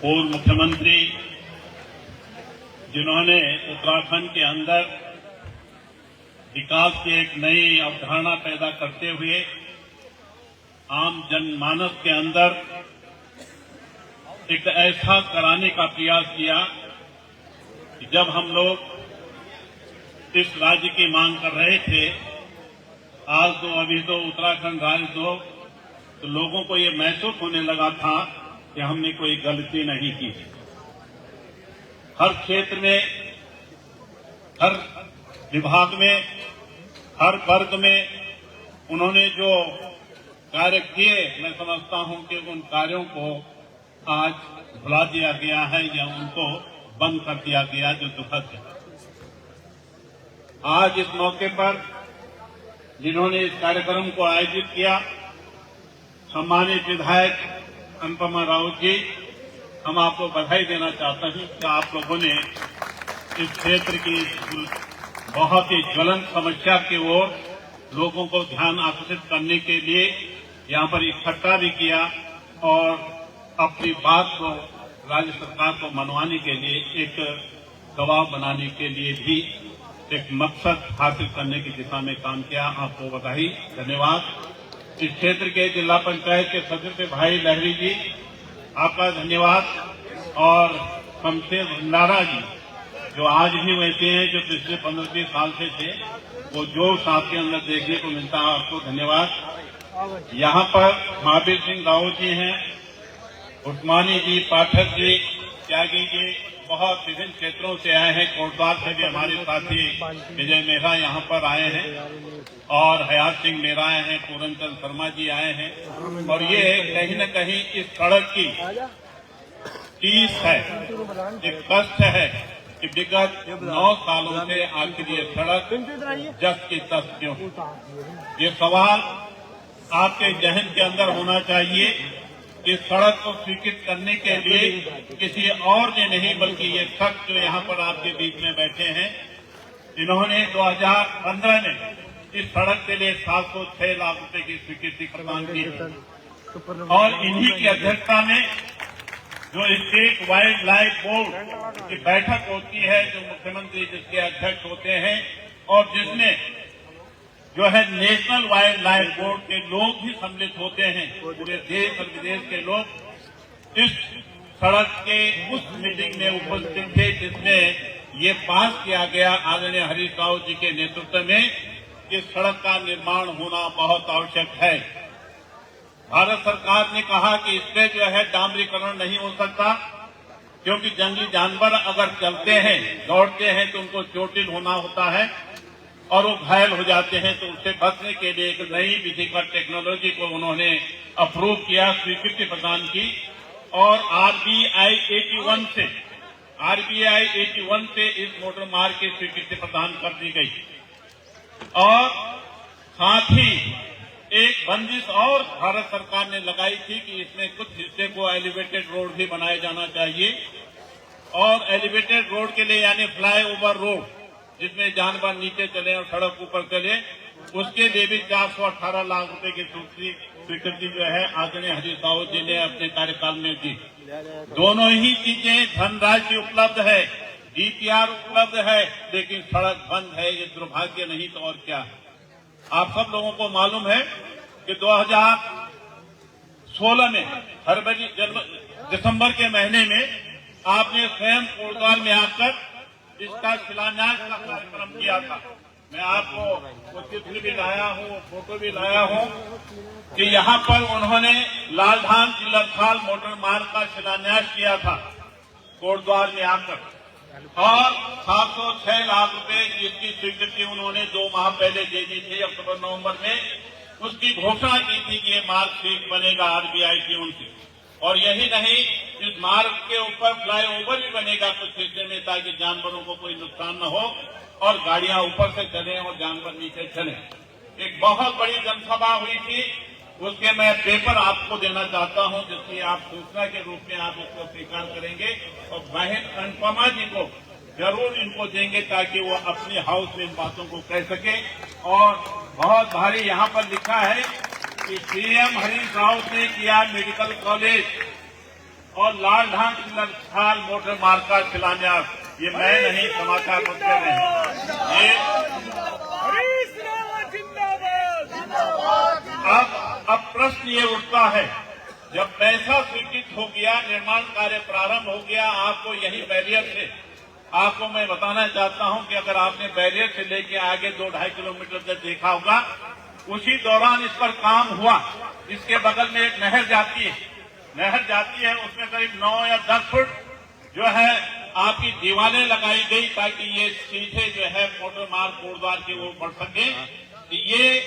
पूर्व मुख्यमंत्री जिन्होंने उत्तराखंड के अंदर विकास की एक नई अवधारणा पैदा करते हुए आम जनमानस के अंदर एक ऐसा कराने का प्रयास किया कि जब हम लोग इस राज्य की मांग कर रहे थे, आज तो अभी तो उत्तराखंड राज्य दो, तो लोगों को ये महसूस होने लगा था कि हमने कोई गलती नहीं की। हर क्षेत्र में, हर विभाग में, हर वर्ग में उन्होंने जो कार्य किए, मैं समझता हूं कि उन कार्यों को आज भुला दिया गया है या उनको बंद कर दिया गया, जो दुखद है। आज इस मौके पर जिन्होंने इस कार्यक्रम को आयोजित किया, सम्मानित विधायक अनुपमा राउत जी, हम आपको बधाई देना चाहते हैं कि आप लोगों ने इस क्षेत्र की बहुत ही ज्वलंत समस्या की ओर लोगों को ध्यान आकर्षित करने के लिए यहां पर इकट्ठा भी किया और अपनी बात को राज्य सरकार को मनवाने के लिए, एक दबाव बनाने के लिए भी एक मकसद हासिल करने की दिशा में काम किया। आपको बधाई, धन्यवाद। इस क्षेत्र के जिला पंचायत के सदस्य भाई लहरी जी, आपका धन्यवाद। और शमशेर भंडारा जी, जो आज भी वैसे हैं जो पिछले 15-20 साल से थे, वो जो साथ के अंदर देखने को मिलता है, आपको धन्यवाद। यहाँ पर महावीर सिंह राउत जी हैं, उस्मानी जी, पाठक जी, त्यागी जी, बहुत विभिन्न क्षेत्रों से आए हैं। कोटद्वार से भी हमारे साथी विजय मेहरा यहाँ पर आए हैं और हयात सिंह मेहरा आए हैं, पूरनचंद शर्मा जी आए हैं। और ये कहीं न कहीं इस सड़क की टीस है, एक कष्ट है कि विगत 9 सालों से आखिर ये सड़क जस की तस क्यों। ये सवाल आपके जहन के अंदर होना चाहिए। इस सड़क को स्वीकृत करने के लिए किसी और ने नहीं, बल्कि ये शख्स जो यहाँ पर आपके बीच में बैठे हैं, इन्होंने 2015 में इस सड़क के लिए 706 लाख रुपए की स्वीकृति प्रदान की और इन्हीं की अध्यक्षता में जो स्टेट वाइल्ड लाइफ बोर्ड की बैठक होती है, जो मुख्यमंत्री जिसके अध्यक्ष होते हैं और जिसमें जो है नेशनल वाइल्ड लाइफ बोर्ड के लोग भी सम्मिलित होते हैं, पूरे देश और विदेश के लोग इस सड़क के उस मीटिंग में उपस्थित थे जिसमें ये पास किया गया आदरणीय हरीश रावत जी के नेतृत्व में कि सड़क का निर्माण होना बहुत आवश्यक है। भारत सरकार ने कहा कि इससे जो है डामरीकरण नहीं हो सकता, क्योंकि जंगली जानवर अगर चलते हैं, दौड़ते हैं तो उनको चोटिल होना होता है और वो घायल हो जाते हैं। तो उससे बचने के लिए एक नई विधिगत टेक्नोलॉजी को उन्होंने अप्रूव किया, स्वीकृति प्रदान की और आरबीआई 81 से इस मोटर मार्ग की स्वीकृति प्रदान कर दी गई। और साथ ही एक बंदिश और भारत सरकार ने लगाई थी कि इसमें कुछ हिस्से को एलिवेटेड रोड भी बनाया जाना चाहिए और एलिवेटेड रोड के लिए यानी फ्लाईओवर रोड जिसमें जानवर नीचे चले और सड़क ऊपर चले, उसके लिए भी 418 लाख रुपए की स्वीकृति जो है आदरणीय हरीश रावत जी ने अपने कार्यकाल में दी। दोनों ही चीजें, धनराशि उपलब्ध है, डीपीआर उपलब्ध है, लेकिन सड़क बंद है। ये दुर्भाग्य नहीं तो और क्या है। आप सब लोगों को मालूम है कि 2016 में दिसंबर के महीने में आपने स्वयं कोटद्वार में आकर इसका शिलान्यास का कार्यक्रम किया था। मैं आपको वो चित्र भी लाया हूँ, फोटो भी लाया हूँ कि यहाँ पर उन्होंने लालधाम जिलरथाल मोटर मार्ग का शिलान्यास किया था कोटद्वार में आकर और 706 लाख रुपए जिसकी स्वीकृति उन्होंने 2 माह पहले दे दी थी, अक्टूबर-नवंबर में उसकी घोषणा की थी कि ये मार्ग ठीक बनेगा आरबीआई की उनसे। और यही नहीं, इस मार्ग के ऊपर फ्लाईओवर भी बनेगा कुछ हिस्से में, ताकि जानवरों को कोई नुकसान न हो और गाड़ियां ऊपर से चलें और जानवर नीचे चलें। एक बहुत बड़ी जनसभा हुई थी, उसके मैं पेपर आपको देना चाहता हूं, जिसकी आप सूचना के रूप में आप उसको स्वीकार करेंगे और बहन अनुपमा जी को जरूर इनको देंगे ताकि वो अपने हाउस में इन बातों को कह सके। और बहुत भारी यहाँ पर लिखा है कि सीएम हरीश रावत ने किया मेडिकल कॉलेज और लालढांग साल मोटर मार्ग का शिलान्यास, ये मैं नहीं, समाचार पत्र में ये अब प्रश्न ये उठता है, जब पैसा स्वीकृत हो गया, निर्माण कार्य प्रारंभ हो गया, आपको यही बैरियर थे। आपको मैं बताना चाहता हूं कि अगर आपने बैरियर से लेके आगे 2-2.5 किलोमीटर तक देखा होगा, उसी दौरान इस पर काम हुआ। इसके बगल में एक नहर जाती है, उसमें करीब 9 या 10 फुट जो है आपकी दीवारें लगाई गई ताकि ये सीधे जो है मोटर मार्ग कोटद्वार की ओर बढ़ सके। ये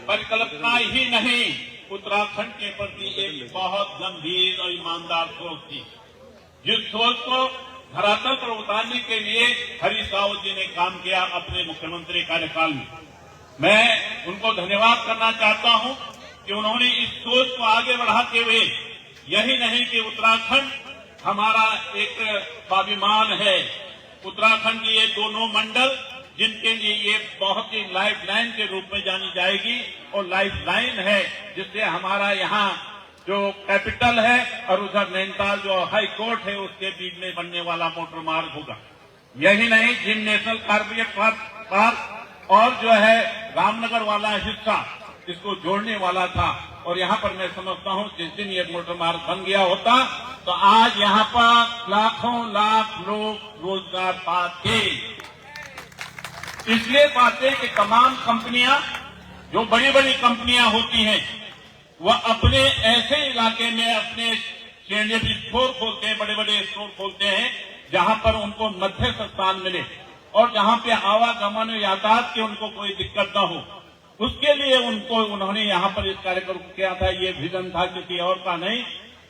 परिकल्पना ही नहीं, उत्तराखंड के प्रति एक बहुत गंभीर और ईमानदार सोच थी, जिस सोच को धरातल पर उतारने के लिए हरीश रावत जी ने काम किया अपने मुख्यमंत्री कार्यकाल में। मैं उनको धन्यवाद करना चाहता हूं कि उन्होंने इस सोच को आगे बढ़ाते हुए, यही नहीं कि उत्तराखंड हमारा एक स्वाभिमान है, उत्तराखंड की ये दोनों मंडल जिनके लिए ये बहुत ही लाइफ लाइन के रूप में जानी जाएगी, और लाइफ लाइन है जिससे हमारा यहाँ जो कैपिटल है और उधर नैनीताल जो हाई कोर्ट है उसके बीच में बनने वाला मोटर मार्ग होगा। यही नहीं, जिम नेशनल पार्क और जो है रामनगर वाला हिस्सा इसको जोड़ने वाला था, और यहाँ पर मैं समझता हूँ जिस दिन ये मोटर मार्ग बन गया होता तो आज यहाँ पर लाखों लाख लोग रोजगार पाते। इसलिए पाते कि तमाम कंपनियां, जो बड़ी बड़ी कंपनियां होती हैं, वह अपने ऐसे इलाके में अपने स्टोर खोलते हैं, बड़े बड़े स्टोर खोलते हैं जहां पर उनको मध्यस्थ स्थान मिले और जहां पे आवागमन यातायात की उनको कोई दिक्कत न हो। उसके लिए उन्होंने यहां पर इस कार्यक्रम किया था। ये विजन था किसी और का नहीं,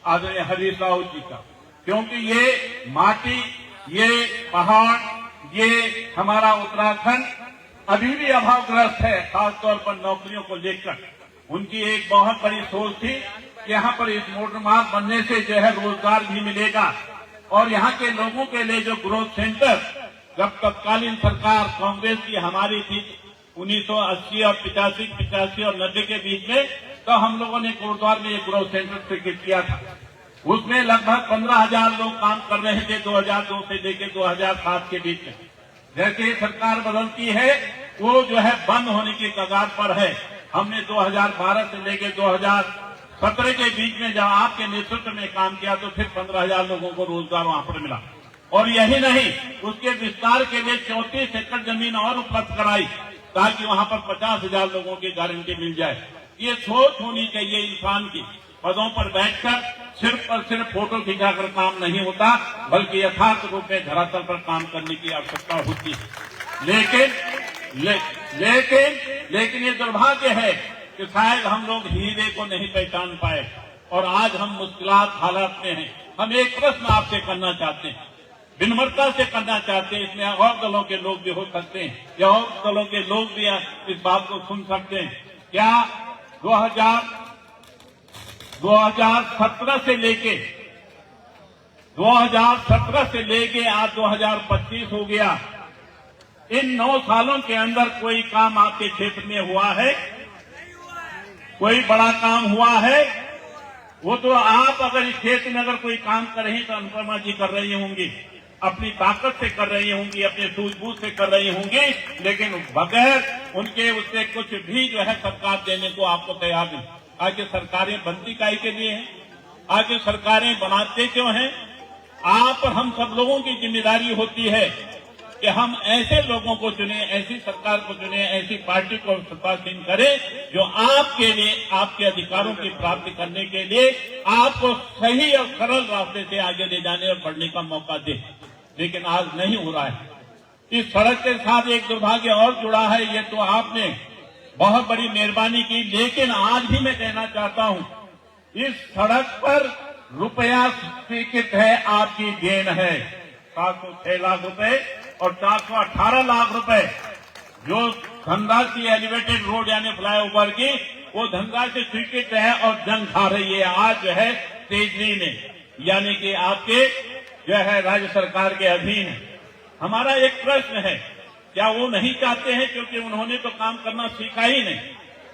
आदरणीय हरीश रावत जी का, क्योंकि ये माटी, ये पहाड़, ये हमारा उत्तराखंड अभी भी अभावग्रस्त है, खासतौर पर नौकरियों को लेकर। उनकी एक बहुत बड़ी सोच थी कि यहाँ पर इस मोटर मार्ग बनने से जो है रोजगार भी मिलेगा, और यहाँ के लोगों के लिए जो ग्रोथ सेंटर, जब तत्कालीन सरकार कांग्रेस की हमारी थी 1980 और 85 और 90 के बीच में, तो हम लोगों ने कोटद्वार में एक ग्रोथ सेंटर स्वीकृत किया था। उसमें लगभग 15,000 लोग काम कर रहे थे 2002 से लेकर 2007 के बीच में। जैसे सरकार बदलती है वो जो है बंद होने की कगार पर है। हमने 2012 से लेकर 2017 के बीच में जब आपके नेतृत्व में काम किया तो फिर 15,000 लोगों को रोजगार वहां पर मिला। और यही नहीं, उसके विस्तार के लिए 34 एकड़ जमीन और उपलब्ध कराई ताकि वहां पर 50,000 लोगों की गारंटी मिल जाए। ये सोच होनी चाहिए इंसान की। पदों पर बैठकर सिर्फ और सिर्फ फोटो खिंचाकर काम नहीं होता, बल्कि यथार्थ रूप में धरातल पर काम करने की आवश्यकता होती है। लेकिन ये दुर्भाग्य है कि शायद हम लोग हीरे को नहीं पहचान पाए और आज हम मुश्किलात हालात में हैं। हम एक प्रश्न आपसे करना चाहते हैं, विनम्रता से करना चाहते हैं, इसमें और दलों के लोग भी हो सकते हैं या और दलों के लोग भी इस बात को सुन सकते हैं। क्या 2017 से लेके आज 2025 हो गया, इन 9 सालों के अंदर कोई काम आपके क्षेत्र में हुआ है? कोई बड़ा काम हुआ है? वो तो आप अगर इस क्षेत्र में अगर कोई काम कर रही तो अनुपमा जी कर रही होंगी, अपनी ताकत से कर रही होंगी, अपने सूझबूझ से कर रही होंगी, लेकिन बगैर उनके उससे कुछ भी जो है सरकार देने को आपको तैयार नहीं। आगे सरकारें बनती काहे के लिए हैं? आगे सरकारें बनाते क्यों हैं? आप और हम सब लोगों की जिम्मेदारी होती है कि हम ऐसे लोगों को चुने, ऐसी सरकार को चुने, ऐसी पार्टी को सत्तासीन करें जो आपके लिए, आपके अधिकारों की प्राप्ति करने के लिए आपको सही और सरल रास्ते से आगे ले जाने और बढ़ने का मौका दे। लेकिन आज नहीं हो रहा है। इस सड़क के साथ एक दुर्भाग्य और जुड़ा है। ये तो आपने बहुत बड़ी मेहरबानी की, लेकिन आज भी मैं कहना चाहता हूं, इस सड़क पर रुपया स्वीकृत है, आपकी देन है। 706 लाख रुपए और 418 लाख रुपए जो धनराशि एलिवेटेड रोड यानी फ्लाईओवर की, वो धनराशि स्वीकृत है और जंग खा रही है आज जो है तेजनी में, यानी कि आपके जो है राज्य सरकार के अधीन है। हमारा एक प्रश्न है, क्या वो नहीं चाहते हैं क्योंकि उन्होंने तो काम करना सीखा ही नहीं?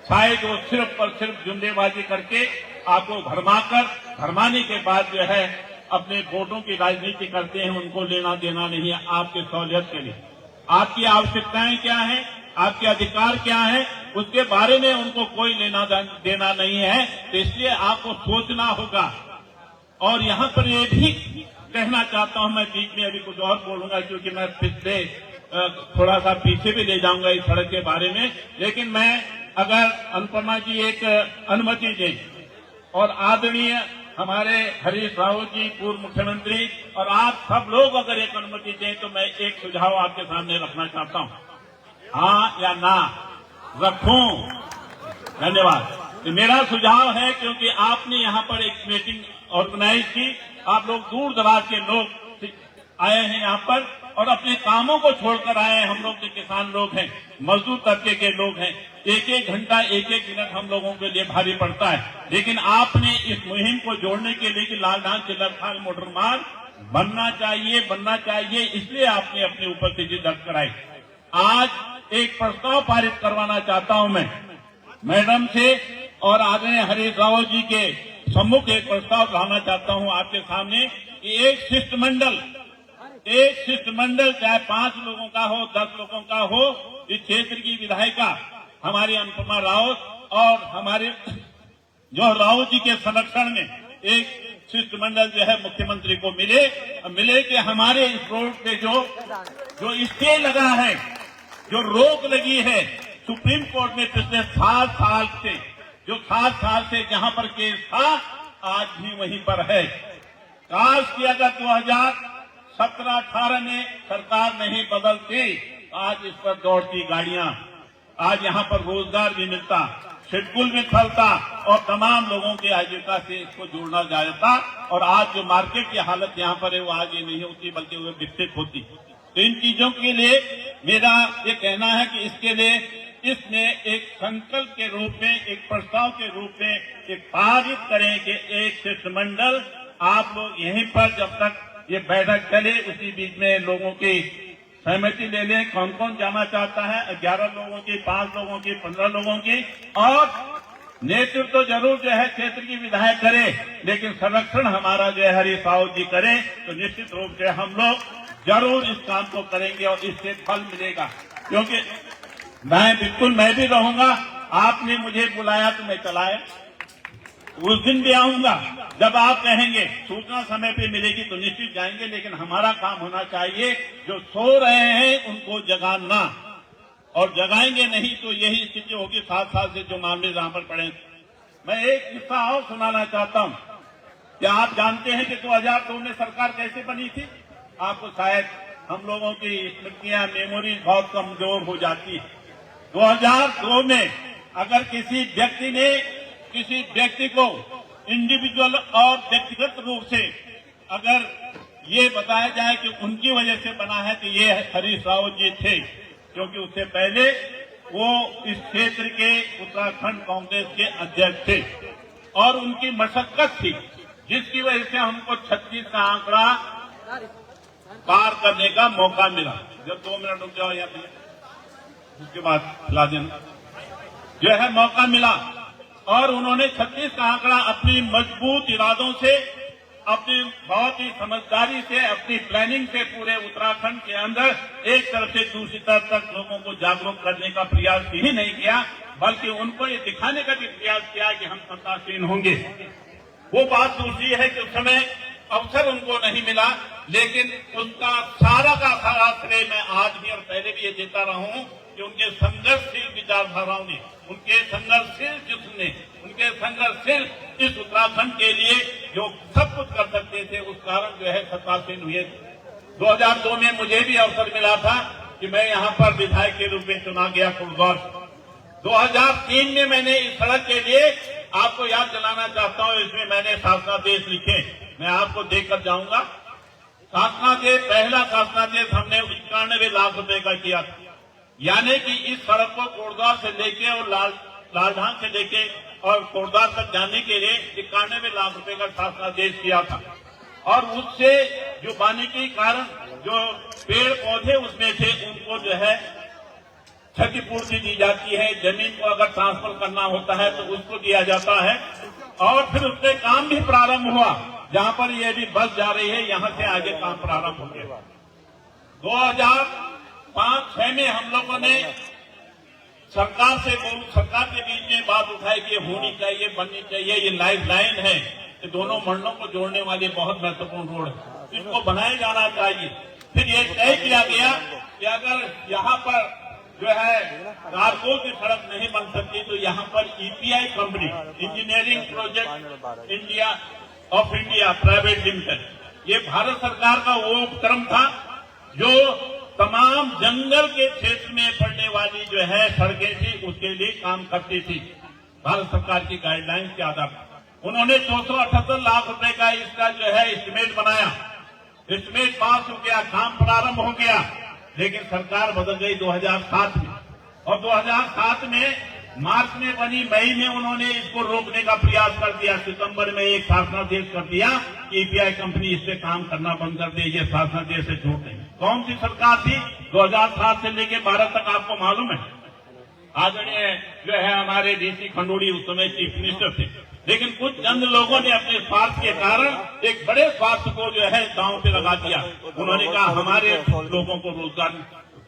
शायद वो सिर्फ और सिर्फ जुमलेबाजी करके आपको भरमाने के बाद जो है अपने वोटों की राजनीति करते हैं, उनको लेना देना नहीं है। आपकी सहूलियत के लिए आपकी आवश्यकताएं क्या हैं, आपके अधिकार क्या है, उसके बारे में उनको कोई लेना देना नहीं है। तो इसलिए आपको सोचना होगा। और यहाँ पर ये भी कहना चाहता हूं, मैं बीच में अभी कुछ और बोलूंगा क्योंकि मैं पिछले थोड़ा सा पीछे भी ले जाऊंगा इस सड़क के बारे में, लेकिन मैं अगर अनुपमा जी एक अनुमति दें और आदरणीय हमारे हरीश राव जी पूर्व मुख्यमंत्री और आप सब लोग अगर एक अनुमति दें तो मैं एक सुझाव आपके सामने रखना चाहता हूं। हाँ या ना रखूं? धन्यवाद। तो मेरा सुझाव है, क्योंकि आपने यहाँ पर एक मीटिंग ऑर्गेनाइज की, आप लोग दूर दराज के लोग आए हैं यहाँ पर और अपने कामों को छोड़कर आए हैं। हम लोग जो किसान लोग हैं, मजदूर तबके के लोग हैं, एक एक घंटा एक एक मिनट हम लोगों के लिए भारी पड़ता है। लेकिन आपने इस मुहिम को जोड़ने के लिए कि लालधान चिल्लरखाल मोटर मार्ग बनना चाहिए, इसलिए आपने अपनी उपस्थिति दर्ज कराई। आज एक प्रस्ताव पारित करवाना चाहता हूं मैं मैडम से और आदरणीय हरीश राव जी के सम्मुख एक प्रस्ताव लाना चाहता हूं आपके सामने कि एक शिष्टमंडल चाहे 5 लोगों का हो, 10 लोगों का हो, इस क्षेत्र की विधायिका हमारी अनुपमा राउत और हमारे जो राउत जी के संरक्षण में एक शिष्टमंडल जो है मुख्यमंत्री को मिले कि हमारे इस रोड पे जो स्टे लगा है, जो रोक लगी है सुप्रीम कोर्ट में पिछले 7 साल से जहां पर केस था, आज भी वहीं पर है। काश कि अगर 2017-18 में सरकार नहीं बदलती, आज इस पर दौड़ती गाड़ियां, आज यहाँ पर रोजगार भी मिलता, शेड्यूल भी चलता और तमाम लोगों की आजीविका से इसको जोड़ना जाता और आज जो मार्केट की हालत यहाँ पर है वो आगे नहीं होती बल्कि वो विकसित होती। तो इन चीजों के लिए मेरा ये कहना है कि इसके लिए इसमें एक संकल्प के रूप में, एक प्रस्ताव के रूप में एक पारित करें कि एक शिष्टमंडल आप लोग यहीं पर जब तक ये बैठक चले उसी बीच में लोगों की सहमति ले लें। कौन कौन जाना चाहता है? 11 लोगों की, 5 लोगों की, 15 लोगों की। और नेतृत्व तो जरूर जो है क्षेत्र की विधायक करे, लेकिन संरक्षण हमारा जो है हरीश राव जी करे, तो निश्चित रूप से हम लोग जरूर इस काम को करेंगे और इससे फल मिलेगा। क्योंकि मैं भी रहूंगा। आपने मुझे बुलाया तो मैं चलाया, उस दिन भी आऊंगा जब आप कहेंगे। सूचना समय पे मिलेगी तो निश्चित जाएंगे, लेकिन हमारा काम होना चाहिए जो सो रहे हैं उनको जगाना, और जगाएंगे नहीं तो यही स्थिति होगी 7 साल से जो मामले जहां पर पड़े। मैं एक किस्सा और सुनाना चाहता हूं। क्या आप जानते हैं कि 2002 में सरकार कैसे बनी थी? आपको शायद हम लोगों की स्मृतियां, मेमोरी बहुत कमजोर हो जाती है। 2002 में अगर किसी व्यक्ति को इंडिविजुअल और व्यक्तिगत रूप से अगर ये बताया जाए कि उनकी वजह से बना है तो ये हरीश राव जी थे, क्योंकि उससे पहले वो इस क्षेत्र के उत्तराखंड कांग्रेस के अध्यक्ष थे और उनकी मशक्कत थी जिसकी वजह से हमको 36 का आंकड़ा पार करने का मौका मिला। जब 2 मिनट रुक जाओ यहाँ पे, उसके बाद खिला देना, जो है मौका मिला और उन्होंने 36 का आंकड़ा अपनी मजबूत इरादों से, अपनी बहुत ही समझदारी से, अपनी प्लानिंग से पूरे उत्तराखंड के अंदर एक तरफ से दूसरी तरफ तक लोगों को जागरूक करने का प्रयास ही नहीं किया, बल्कि उनको ये दिखाने का भी प्रयास किया कि हम सत्तासीन होंगे। वो बात दूसरी है कि उस समय अवसर उनको नहीं मिला, लेकिन उसका सारा का सारा श्रेय मैं आज भी और पहले भी ये देता रहा हूं कि उनके संघर्षशील विचारधाराओं ने, उनके संघर्षशील जिस्म ने, उनके संघर्षशील इस उत्तराखंड के लिए जो सब कुछ कर सकते थे, उस कारण जो है सत्तासीन हुए। 2002 में मुझे भी अवसर मिला था कि मैं यहाँ पर विधायक के रूप में चुना गया कुलगौर। 2003 में मैंने इस सड़क के लिए आपको याद दिलाना चाहता हूँ, इसमें मैंने शासनादेश लिखे, मैं आपको देकर जाऊंगा। शासनादेश, पहला शासनादेश हमने 91 लाख रुपए का किया था, यानी कि इस सड़क को कोटद्वार से लेके और लालधान से लेके और कोटद्वार तक जाने के लिए 91 लाख रुपए का शासनादेश किया था। और उससे जो वानिकी कारण जो पेड़ पौधे उसमें थे उनको जो है क्षतिपूर्ति दी जाती है, जमीन को अगर ट्रांसफर करना होता है तो उसको दिया जाता है। और फिर उससे काम भी प्रारंभ हुआ जहां पर ये भी बस जा रही है, यहां से आगे काम प्रारंभ हो गया। 2005-6 में हम लोगों ने सरकार के बीच में बात उठाई कि होनी चाहिए, बननी चाहिए, ये लाइफ लाइन है, ये दोनों मंडलों को जोड़ने वाली बहुत महत्वपूर्ण रोड है, इसको बनाया जाना चाहिए। फिर ये तय किया गया कि अगर यहाँ पर जो है कारकोल की सड़क नहीं बन सकती तो यहाँ पर EPI company, engineering project India private limited, ये भारत सरकार का वो उपक्रम था जो तमाम जंगल के क्षेत्र में पड़ने वाली जो है सड़कें थी उसके लिए काम करती थी। भारत सरकार की गाइडलाइंस के आधार पर उन्होंने 278 लाख रुपए का इसका जो है एस्टिमेट बनाया, एस्टिमेट पास हो गया, काम प्रारंभ हो गया। लेकिन सरकार बदल गई 2007 में, और 2007 में मार्च में बनी, मई में उन्होंने इसको रोकने का प्रयास कर दिया। सितंबर में एक शासनादेश कर दिया कि ईपीआई कंपनी इस पे काम करना बंद कर दे, ये शासनादेश से छूट नहीं। कौन सी सरकार थी? 2007 से लेकर 12 तक आपको मालूम है। आदरणीय जो है हमारे डीसी खंडूड़ी उस समय चीफ मिनिस्टर थे, लेकिन कुछ चंद लोगों ने अपने स्वार्थ के कारण एक बड़े स्वार्थ को जो है दांव पे लगा दिया। उन्होंने कहा हमारे लोगों को रोजगार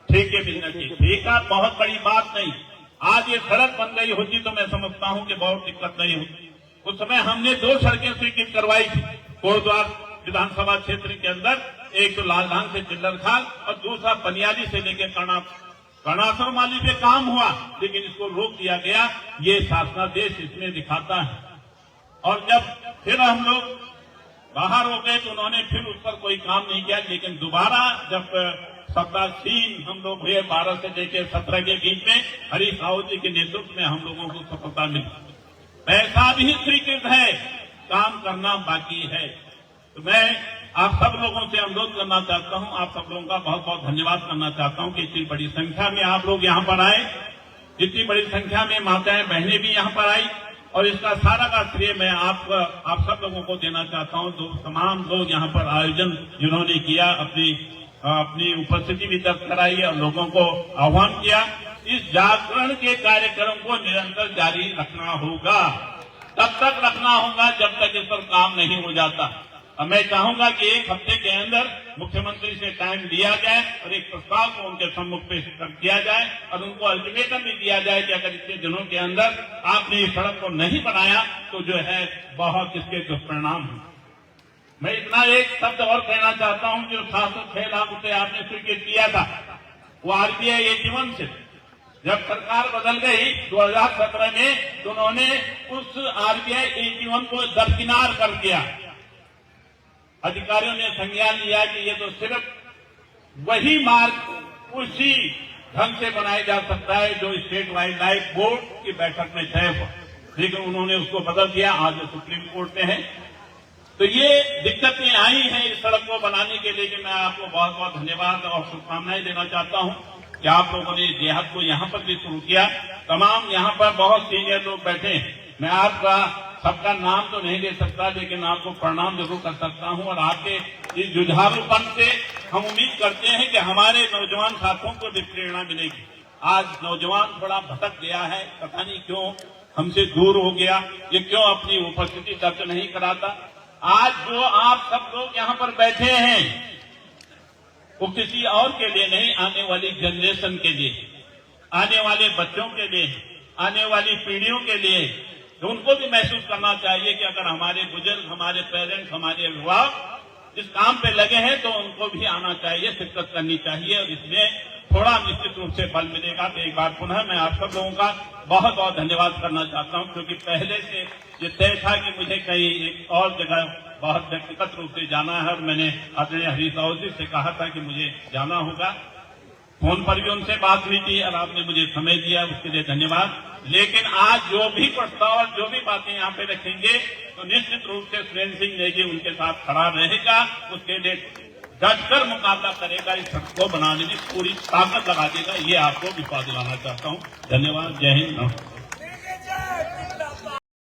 ठेके मिलना चाहिए। ठेका बहुत बड़ी बात नहीं, आज ये सड़क बन गई होती तो मैं समझता हूं कि बहुत दिक्कत नहीं होती। उस समय हमने 2 सड़कें स्वीकृत करवाई थी कोटद्वार विधानसभा क्षेत्र के अंदर, एक तो लालधान से चिल्लरखाल और दूसरा बनियाली से लेकर कर्णासर माली पे काम हुआ, लेकिन इसको रोक दिया गया। ये शासनादेश इसमें दिखाता है। और जब फिर हम लोग बाहर हो गए तो उन्होंने फिर उस पर कोई काम नहीं किया। लेकिन दोबारा जब सत्तासीन हम लोग हुए 12 से लेकर 17 के बीच में, हरीश रावत जी के नेतृत्व में हम लोगों को सफलता मिली। पैसा भी स्वीकृत है, काम करना बाकी है। तो मैं आप सब लोगों से अनुरोध करना चाहता हूं, आप सब लोगों का बहुत बहुत धन्यवाद करना चाहता हूं कि इतनी बड़ी संख्या में आप लोग यहां पर आए, इतनी बड़ी संख्या में माताएं बहनें भी यहां पर आई, और इसका सारा का श्रेय मैं आप सब लोगों को देना चाहता हूं। तो तमाम लोग यहां पर आयोजन जिन्होंने किया, अपनी उपस्थिति भी दर्ज कराई और लोगों को आह्वान किया। इस जागरण के कार्यक्रम को निरंतर जारी रखना होगा, तब तक रखना होगा जब तक इस पर काम नहीं हो जाता। अब मैं चाहूंगा कि 1 हफ्ते के अंदर मुख्यमंत्री से टाइम लिया जाए और एक प्रस्ताव को उनके सम्मुख पेश किया जाए और उनको अल्टीमेटम भी दिया जाए कि अगर इतने दिनों के अंदर आपने इस सड़क को नहीं बनाया तो जो है बहुत इसके दुष्परिणाम हैं। मैं इतना एक शब्द और कहना चाहता हूं, जो 706 लाख रुपए आपने स्वीकृत किया था वो आरबीआई 81 से, जब सरकार बदल गई 2017 में तो उन्होंने उस आरबीआई 81 को दरकिनार कर दिया। अधिकारियों ने संज्ञान लिया कि ये तो सिर्फ वही मार्ग उसी ढंग से बनाया जा सकता है जो स्टेट वाइल्ड लाइफ बोर्ड की बैठक में तय हुआ, लेकिन उन्होंने उसको बदल दिया। आज वो सुप्रीम कोर्ट में है। तो ये दिक्कतें आई हैं इस सड़क को बनाने के लिए कि मैं आपको बहुत बहुत धन्यवाद और शुभकामनाएं देना चाहता हूं कि आप लोगों ने देहात को यहां पर भी शुरू किया। तमाम यहां पर बहुत सीनियर लोग बैठे हैं, मैं आपका सबका नाम तो नहीं दे सकता, लेकिन आपको प्रणाम जरूर कर सकता हूं। और आपके इस जुझारूपन से हम उम्मीद करते हैं कि हमारे नौजवान साथियों को भी प्रेरणा मिलेगी। आज नौजवान थोड़ा भटक गया है, पता नहीं क्यों हमसे दूर हो गया, ये क्यों अपनी उपस्थिति दर्ज नहीं कराता। आज जो आप सब लोग यहाँ पर बैठे हैं वो किसी और के लिए नहीं, आने वाली जनरेशन के लिए, आने वाले बच्चों के लिए, आने वाली पीढ़ियों के लिए। तो उनको भी महसूस करना चाहिए कि अगर हमारे बुजुर्ग, हमारे पेरेंट्स, हमारे अभिभावक इस काम पे लगे हैं तो उनको भी आना चाहिए, शिरकत करनी चाहिए, और इसमें थोड़ा निश्चित रूप से बल मिलेगा। तो एक बार पुनः मैं आप सब लोगों का बहुत बहुत धन्यवाद करना चाहता हूं, क्योंकि पहले से ये तय था कि मुझे कहीं एक और जगह बहुत व्यक्तिगत रूप से जाना है, और मैंने आदरणीय हरीश रावत जी से कहा था कि मुझे जाना होगा। फोन पर भी उनसे बात हुई थी और आपने मुझे समय दिया, उसके लिए धन्यवाद। लेकिन आज जो भी प्रस्ताव, जो भी बातें यहाँ पे रखेंगे तो निश्चित रूप से सुरेंद्र सिंह नेगी उनके साथ खड़ा रहेगा, उसके लिए डटकर मुकाबला करेगा, इस सड़क को बनाने में पूरी ताकत लगा देगा। ये आपको विश्वास दिलाना चाहता हूँ। धन्यवाद। जय हिंद।